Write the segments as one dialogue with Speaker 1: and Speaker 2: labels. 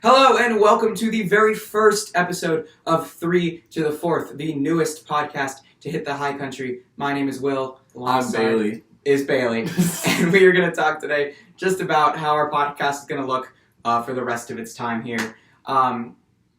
Speaker 1: Hello and welcome to the very first episode of 3 to the 4th, the newest podcast to hit the high country. My name is Will.
Speaker 2: I'm Bailey.
Speaker 1: Is Bailey. And we are going to talk today just about how our podcast is going to look for the rest of its time here.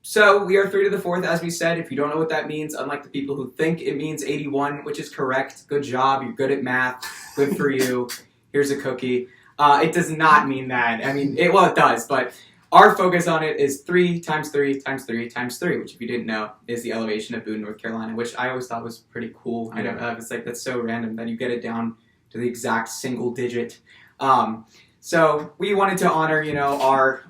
Speaker 1: So we are 3 to the 4th, as we said. If you don't know what that means, unlike the people who think it means 81, which is correct, good job, you're good at math, good for you, here's a cookie. It does not mean that. I mean, it does, but our focus on it is 3 times 3 times 3 times 3, which if you didn't know is the elevation of Boone, North Carolina, which I always thought was pretty cool.
Speaker 2: Yeah.
Speaker 1: It's like that's so random that you get it down to the exact single digit. So we wanted to honor,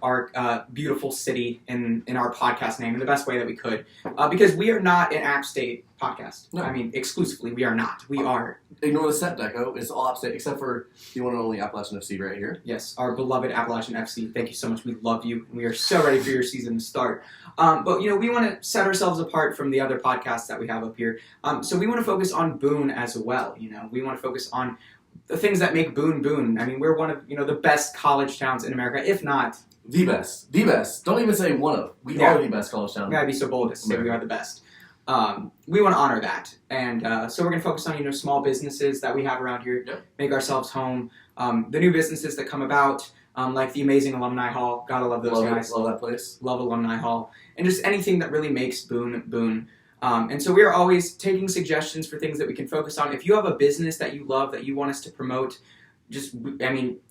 Speaker 1: our beautiful city in our podcast name in the best way that we could, because we are not an App State podcast.
Speaker 2: No.
Speaker 1: I mean, exclusively, we are not. We are.
Speaker 2: Ignore the set deco. It's all App State except for the one and only Appalachian FC right here.
Speaker 1: Yes, our beloved Appalachian FC. Thank you so much. We love you, and we are so ready for your season to start. But we want to set ourselves apart from the other podcasts that we have up here. So we want to focus on Boone as well. We want to focus on the things that make Boone Boone. I mean, we're one of the best college towns in America, if not
Speaker 2: The best. The best. Don't even say one of. We
Speaker 1: Yeah.
Speaker 2: are the best college town.
Speaker 1: I'd be so bold as to say we are the best. We want to honor that, and so we're going to focus on small businesses that we have around here,
Speaker 2: Yep.
Speaker 1: make ourselves home. The new businesses that come about, like the amazing Alumni Hall. Gotta love those
Speaker 2: Love
Speaker 1: guys.
Speaker 2: it. Love that place.
Speaker 1: Love Alumni Hall, and just anything that really makes Boone Boone. And so we are always taking suggestions for things that we can focus on. If you have a business that you love that you want us to promote,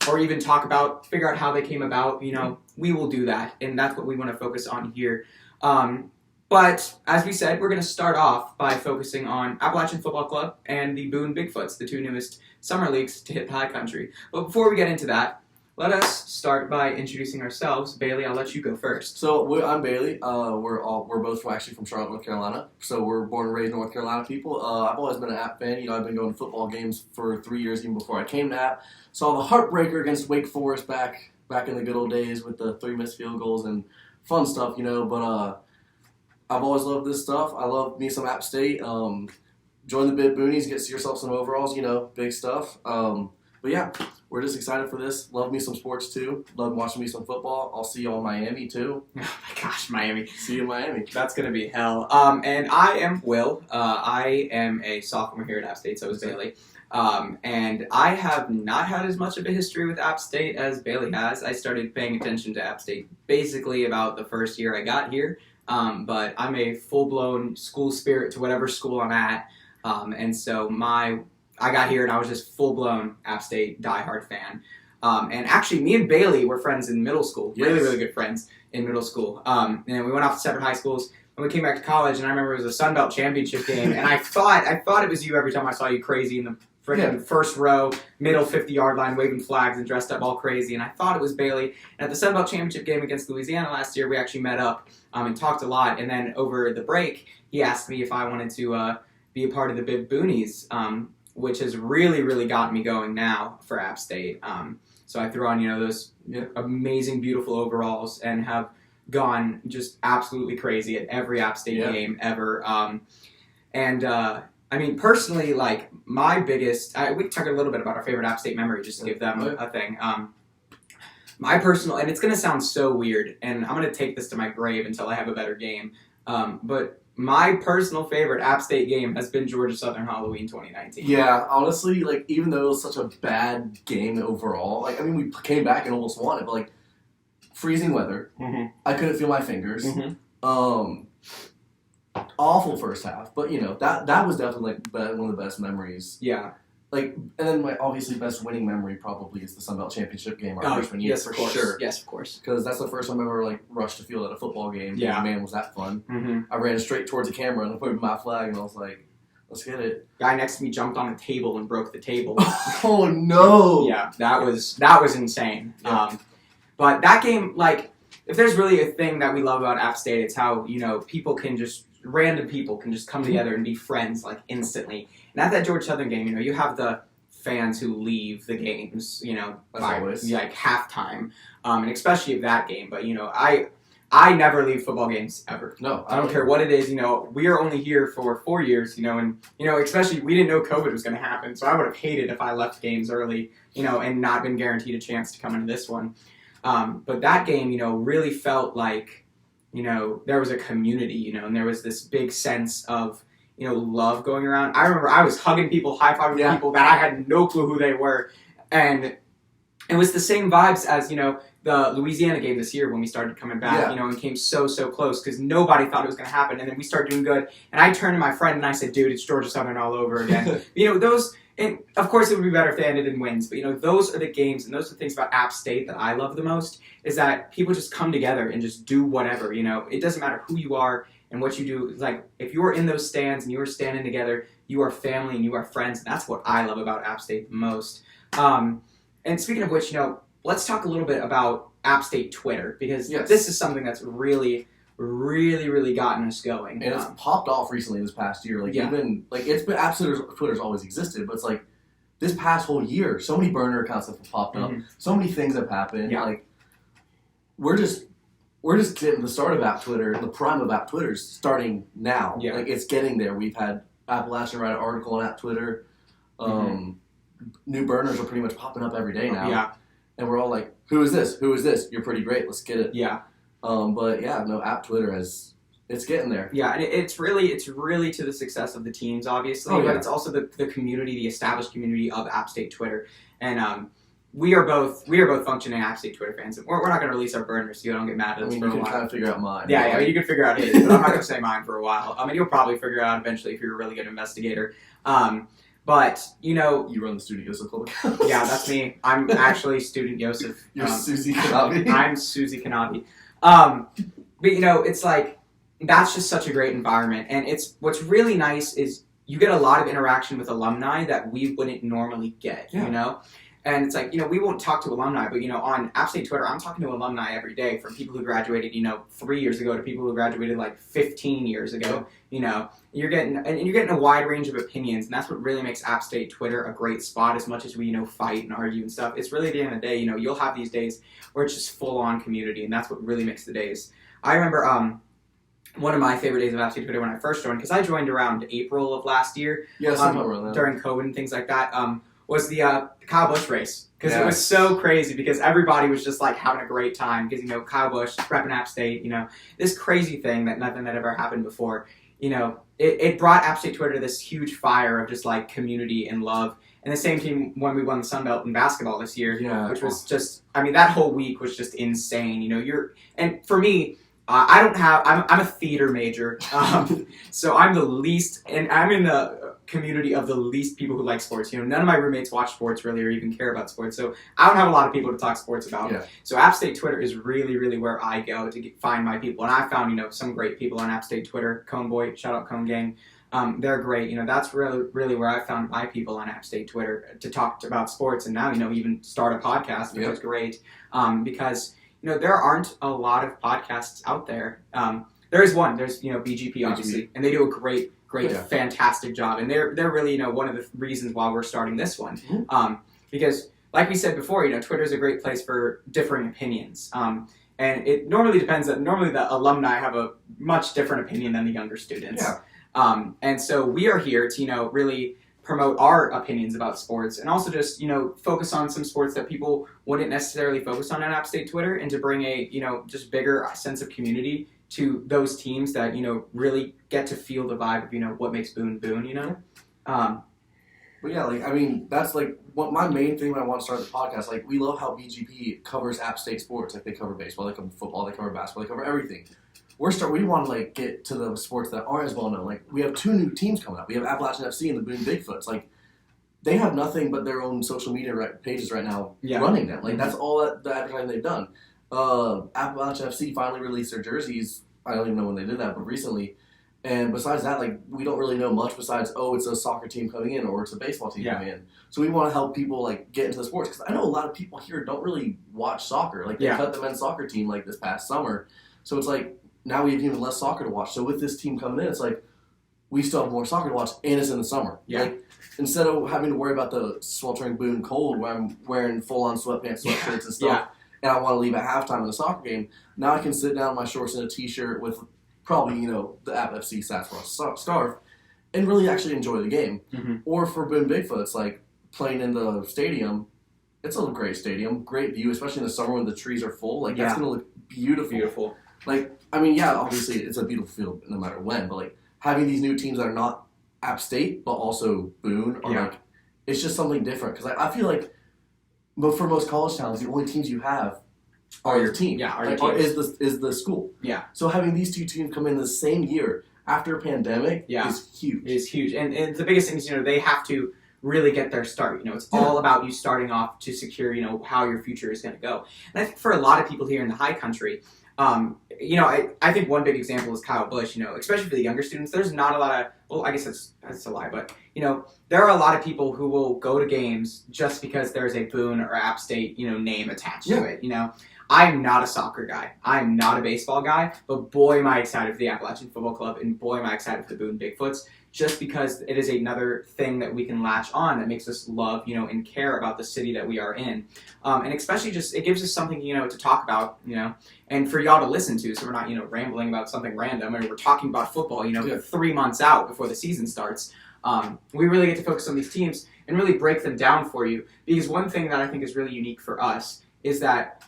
Speaker 1: or even talk about, figure out how they came about, we will do that, and that's what we want to focus on here. But as we said, we're going to start off by focusing on Appalachian Football Club and the Boone Bigfoots, the two newest summer leagues to hit the high country. But before we get into that, let us start by introducing ourselves. Bailey, I'll let you go first.
Speaker 2: So I'm Bailey. We're both actually from Charlotte, North Carolina. So we're born and raised North Carolina people. I've always been an App fan. I've been going to football games for 3 years even before I came to App. Saw the heartbreaker against Wake Forest back in the good old days with the 3 missed field goals and fun stuff. But I've always loved this stuff. I love me some App State. Join the Bib Boonies, get yourself some overalls. Big stuff. But yeah. We're just excited for this. Love me some sports, too. Love watching me some football. I'll see you in Miami, too.
Speaker 1: Oh my gosh, Miami.
Speaker 2: See you in Miami.
Speaker 1: That's going to be hell. And I am Will. I am a sophomore here at App State, so is Bailey. And I have not had as much of a history with App State as Bailey has. I started paying attention to App State basically about the first year I got here. But I'm a full-blown school spirit to whatever school I'm at. And so I got here and I was just full-blown App State diehard fan. And actually, me and Bailey were friends in middle school.
Speaker 2: Yes.
Speaker 1: Really, really good friends in middle school. And we went off to separate high schools. And we came back to college, and I remember it was a Sun Belt Championship game. And I thought it was you every time I saw you crazy in the freaking first row, middle 50-yard line, waving flags and dressed up all crazy. And I thought it was Bailey. And at the Sun Belt Championship game against Louisiana last year, we actually met up and talked a lot. And then over the break, he asked me if I wanted to be a part of the Bib Boonies, which has really, really gotten me going now for App State. So I threw on, those amazing, beautiful overalls and have gone just absolutely crazy at every App State game ever. Personally, like, my biggest... we can talk a little bit about our favorite App State memory, just to give them a thing. My personal... And it's going to sound so weird, and I'm going to take this to my grave until I have a better game. But my personal favorite App State game has been Georgia Southern Halloween 2019.
Speaker 2: Yeah, honestly, even though it was such a bad game overall, we came back and almost won it, but, freezing weather.
Speaker 1: Mm-hmm.
Speaker 2: I couldn't feel my fingers.
Speaker 1: Mm-hmm.
Speaker 2: Awful first half, but, that was definitely, one of the best memories.
Speaker 1: Yeah.
Speaker 2: And then my obviously best winning memory probably is the Sun Belt Championship game our freshman year.
Speaker 1: Yes, of course.
Speaker 2: Sure.
Speaker 1: Yes, of course.
Speaker 2: Because that's the first time I ever rushed the field at a football game.
Speaker 1: Yeah.
Speaker 2: And man, was that fun.
Speaker 1: Mm-hmm.
Speaker 2: I ran straight towards the camera and waved my flag and I was like, let's get it.
Speaker 1: Guy next to me jumped on a table and broke the table.
Speaker 2: Oh no!
Speaker 1: Yeah, that was insane.
Speaker 2: Yeah.
Speaker 1: But that game, if there's really a thing that we love about App State, it's how random people can just come together and be friends instantly. And at that Georgia Southern game, you have the fans who leave the games, by
Speaker 2: always.
Speaker 1: halftime, and especially of that game. But I never leave football games ever.
Speaker 2: No,
Speaker 1: I don't care what it is. We are only here for 4 years. And especially we didn't know COVID was going to happen, so I would have hated if I left games early. And not been guaranteed a chance to come into this one. But that game, really felt like, there was a community, and there was this big sense of, love going around. I remember I was hugging people, high-fiving people that I had no clue who they were. And it was the same vibes as, the Louisiana game this year when we started coming back, and came so close because nobody thought it was going to happen. And then we started doing good. And I turned to my friend and I said, dude, it's Georgia Southern all over again. And of course, it would be better if they ended in wins. But, those are the games and those are the things about App State that I love the most is that people just come together and just do whatever. It doesn't matter who you are and what you do. It's like, if you are in those stands and you are standing together, you are family and you are friends. And that's what I love about App State the most. And speaking of which, let's talk a little bit about App State Twitter because this is something that's really gotten us going.
Speaker 2: And it's popped off recently this past year. Even it's been App Twitter's always existed, but it's like this past whole year, so many burner accounts have popped up, so many things have happened.
Speaker 1: Yeah.
Speaker 2: Like we're just getting the start of App Twitter, the prime of App Twitter's starting now.
Speaker 1: Yeah.
Speaker 2: Like it's getting there. We've had Appalachian write an article on App Twitter. New burners are pretty much popping up every day now.
Speaker 1: Yeah.
Speaker 2: And we're all like, who is this? Who is this? You're pretty great. Let's get it.
Speaker 1: Yeah.
Speaker 2: But yeah, no, App Twitter it's getting there.
Speaker 1: Yeah, and it's really to the success of the teams, obviously, but it's also the community, the established community of App State Twitter. And we are both functioning App State Twitter fans. We're not going to release our burners, so you don't get mad at us for a while.
Speaker 2: You can kind of figure out mine.
Speaker 1: Yeah, you can figure out his, but I'm not going to say mine for a while. You'll probably figure it out eventually if you're a really good investigator. But,
Speaker 2: You run the Student Yosef Club account.
Speaker 1: Yeah, that's me. I'm actually Student Yosef.
Speaker 2: You're Susie Kanabi.
Speaker 1: I'm Susie Kanabi. But, it's like, that's just such a great environment. And what's really nice is you get a lot of interaction with alumni that we wouldn't normally get, And it's like, we won't talk to alumni, but, on App State Twitter, I'm talking to alumni every day from people who graduated, 3 years ago to people who graduated 15 years ago, You're getting a wide range of opinions, and that's what really makes App State Twitter a great spot as much as we, fight and argue and stuff. It's really at the end of the day, you'll have these days where it's just full-on community, and that's what really makes the days. I remember one of my favorite days of App State Twitter when I first joined, because I joined around April of last year, during COVID and things like that, was the Kyle Busch race. Because it was so crazy because everybody was just having a great time because, Kyle Busch, repping App State, this crazy thing that nothing had ever happened before. It brought App State Twitter to this huge fire of just community and love. And the same team when we won the Sun Belt in basketball this year, which was just, that whole week was just insane. And for me, I'm a theater major, so I'm the least, and I'm in the community of the least people who like sports. None of my roommates watch sports really or even care about sports, so I don't have a lot of people to talk sports about.
Speaker 2: Yeah.
Speaker 1: So App State Twitter is really where I go to find my people, and I found some great people on App State Twitter. Cone Boy, shout out Cone Gang. They're great. That's really where I found my people on App State Twitter to talk about sports, and now even start a podcast, which is great because. There aren't a lot of podcasts out there. There is one. There's, BGP, obviously, and they do a great, fantastic job. And they're really, one of the reasons why we're starting this one. Because, like we said before, Twitter is a great place for differing opinions. And it normally depends that normally the alumni have a much different opinion than the younger students.
Speaker 2: Yeah.
Speaker 1: And so we are here to, really promote our opinions about sports and also just, focus on some sports that people wouldn't necessarily focus on App State Twitter and to bring a, just bigger sense of community to those teams that, really get to feel the vibe of, what makes Boone Boone,
Speaker 2: But yeah, that's what my main thing when I want to start the podcast. We love how BGP covers App State sports. They cover baseball, they cover football, they cover basketball, they cover everything. We want to get to the sports that aren't as well known. We have 2 new teams coming up. We have Appalachian FC and the Boone Bigfoots. They have nothing but their own social media pages right now running them. That's all the advertising they've done. Appalachian FC finally released their jerseys. I don't even know when they did that, but recently. And besides that, we don't really know much besides, it's a soccer team coming in or it's a baseball team coming in. So we want to help people get into the sports because I know a lot of people here don't really watch soccer. They cut the men's soccer team this past summer. So it's now we have even less soccer to watch. So with this team coming in, it's we still have more soccer to watch, and it's in the summer.
Speaker 1: Yeah.
Speaker 2: Instead of having to worry about the sweltering Boone cold where I'm wearing full-on sweatpants, sweatshirts and stuff, and I want to leave at halftime in the soccer game, now I can sit down in my shorts and a T-shirt with probably, the App FC Satsuma scarf and really actually enjoy the game.
Speaker 1: Mm-hmm.
Speaker 2: Or for Boone Bigfoot, it's playing in the stadium, it's a great stadium, great view, especially in the summer when the trees are full. Like that's
Speaker 1: Yeah.
Speaker 2: gonna look beautiful.
Speaker 1: Beautiful.
Speaker 2: Like I mean, yeah, obviously it's a beautiful field no matter when, but like having these new teams that are not App State but also Boone or
Speaker 1: Yeah.
Speaker 2: like it's just something different because I feel like for most college towns the only teams you have are your team.
Speaker 1: Yeah,
Speaker 2: like, is the school.
Speaker 1: Yeah.
Speaker 2: So having these two teams come in the same year after a pandemic
Speaker 1: Yeah.
Speaker 2: is huge.
Speaker 1: It is huge. And the biggest thing is, they have to really get their start. It's all about you starting off to secure, how your future is going to go. And I think for a lot of people here in the high country, I think one big example is Kyle Busch, especially for the younger students. There's not a lot of, well, I guess that's a lie, but, there are a lot of people who will go to games just because there's a Boone or App State, name attached to it, I'm not a soccer guy. I'm not a baseball guy, but boy, am I excited for the Appalachian Football Club, and boy, am I excited for the Boone Bigfoots, just because it is another thing that we can latch on that makes us love, and care about the city that we are in. And especially just, it gives us something, to talk about, and for y'all to listen to, so we're not, rambling about something random, or we're talking about football, 3 months out before the season starts. We really get to focus on these teams and really break them down for you, because one thing that I think is really unique for us is that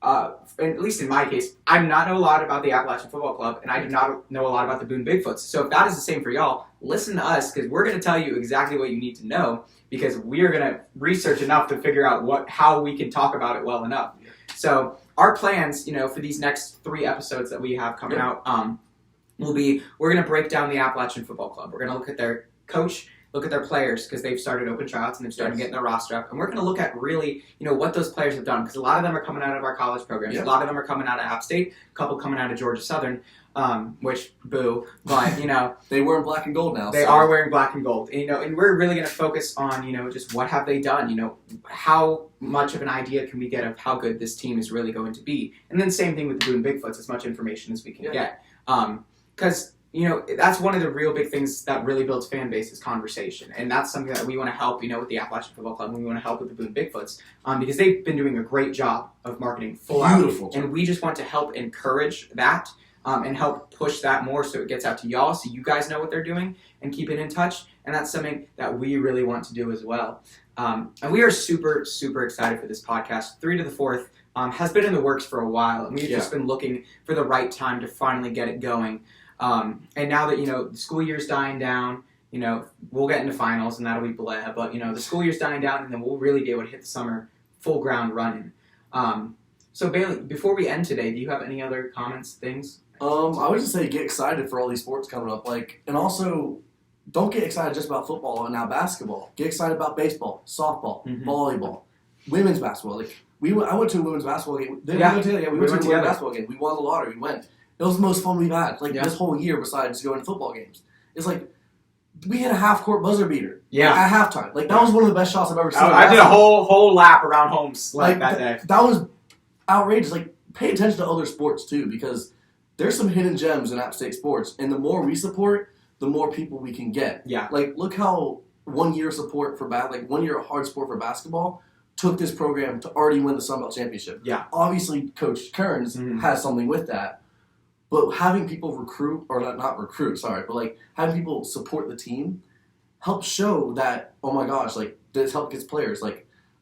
Speaker 1: at least in my case, I do not know a lot about the Appalachian Football Club, and I do not know a lot about the Boone Bigfoots. So if that is the same for y'all, listen to us, because we're going to tell you exactly what you need to know, because we're going to research enough to figure out how we can talk about it well enough. So our plans, for these next 3 episodes that we have coming out, will be, we're going to break down the Appalachian Football Club. We're going to look at their coach, look at their players, because they've started open tryouts and they've started getting their roster up. And we're going to look at really, what those players have done, because a lot of them are coming out of our college programs. A lot of them are coming out of App State, a couple coming out of Georgia Southern, which, boo. But,
Speaker 2: they wear black and gold now.
Speaker 1: They are wearing black and gold. And we're really going to focus on, just what have they done? How much of an idea can we get of how good this team is really going to be? And then same thing with the Boone Bigfoots, as much information as we can get. Because that's one of the real big things that really builds fan base is conversation. And that's something that we want to help, with the Appalachian Football Club, and we want to help with the Boone Bigfoots, because they've been doing a great job of marketing full
Speaker 2: Beautiful.
Speaker 1: out. And we just want to help encourage that and help push that more so it gets out to y'all, so you guys know what they're doing and keep it in touch. And that's something that we really want to do as well. And we are super, super excited for this podcast. 3 to the 4th has been in the works for a while, and we've just been looking for the right time to finally get it going. And now that, the school year's dying down, we'll get into finals and that'll be blah, but, the school year's dying down, and then we'll really be able to hit the summer full ground running. So Bailey, before we end today, do you have any other comments, things?
Speaker 2: I would just say get excited for all these sports coming up, and also don't get excited just about football and now basketball. Get excited about baseball, softball, volleyball, women's basketball. I went to a women's basketball game. We went to a women's basketball game. We won the lottery. We went. It was the most fun we've had, this whole year besides going to football games. It's we had a half-court buzzer beater at halftime. That was one of the best shots I've ever seen.
Speaker 1: I did a whole lap around home that day.
Speaker 2: That was outrageous. Pay attention to other sports, too, because there's some hidden gems in App State sports, and the more we support, the more people we can get.
Speaker 1: Yeah.
Speaker 2: Look how 1 year support for 1 year of hard support for basketball took this program to already win the Sun Belt Championship.
Speaker 1: Yeah.
Speaker 2: Obviously, Coach Kearns has something with that. But having people recruit, or not recruit, sorry, but having people support the team helps show that, oh my gosh, this help gets players. I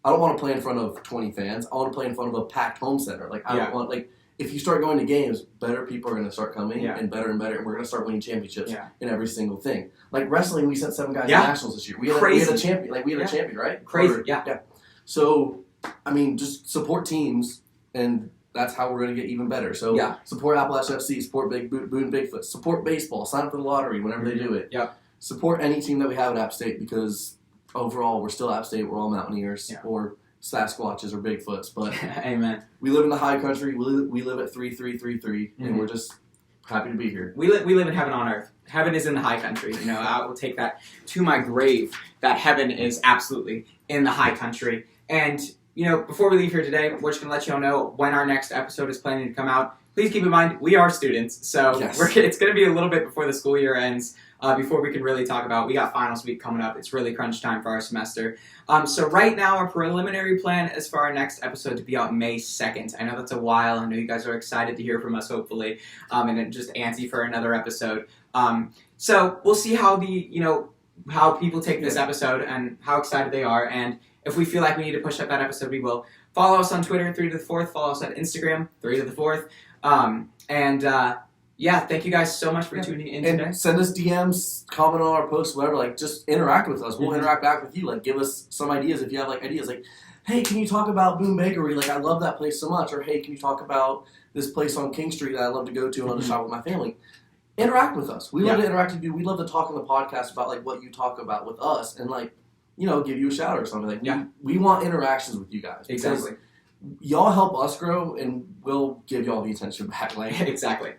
Speaker 2: don't want to play in front of 20 fans. I want to play in front of a packed home center. I don't want, if you start going to games, better people are going to start coming and better, and we're going to start winning championships in every single thing. Wrestling, we sent 7 guys to nationals this year. We had a champion. We had a champion, right?
Speaker 1: Crazy, yeah.
Speaker 2: So, just support teams, and that's how we're going to get even better. So support Appalachian FC, support Boone Bigfoot, support baseball, sign up for the lottery whenever they do it.
Speaker 1: Yeah.
Speaker 2: Support any team that we have at App State, because overall we're still App State, we're all Mountaineers or Sasquatches or Bigfoots. But
Speaker 1: Amen.
Speaker 2: We live in the high country. We live at 3333, and we're just happy to be here.
Speaker 1: We live in heaven on earth. Heaven is in the high country. I will take that to my grave, that heaven is absolutely in the high country. And before we leave here today, we're just going to let you all know when our next episode is planning to come out. Please keep in mind, we are students, so it's going to be a little bit before the school year ends, before we can really talk about, we got finals week coming up. It's really crunch time for our semester. So right now, our preliminary plan is for our next episode to be out May 2nd. I know that's a while. I know you guys are excited to hear from us, hopefully, and just antsy for another episode. So we'll see how how people take this episode and how excited they are, and If we feel like we need to push up that episode, we will. Follow us on Twitter, 3 to the 4th. Follow us on Instagram, 3 to the 4th. Yeah, thank you guys so much for tuning in today.
Speaker 2: And send us DMs, comment on our posts, whatever. Like, just interact with us. We'll interact back with you. Like, give us some ideas if you have, like, ideas. Like, hey, can you talk about Boom Bakery? Like, I love that place so much. Or, hey, can you talk about this place on King Street that I love to go to and love to shop with my family? Interact with us. We love to interact with you. We love to talk on the podcast about, like, what you talk about with us and, like, you know, give you a shout out or something. Like, we want interactions with you guys.
Speaker 1: Exactly.
Speaker 2: Y'all help us grow, and we'll give y'all the attention back. Like
Speaker 1: Exactly.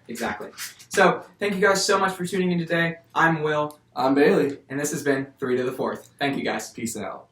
Speaker 1: So, thank you guys so much for tuning in today. I'm Will.
Speaker 2: I'm Bailey.
Speaker 1: And this has been 3 to the 4th. Thank you guys.
Speaker 2: Peace out.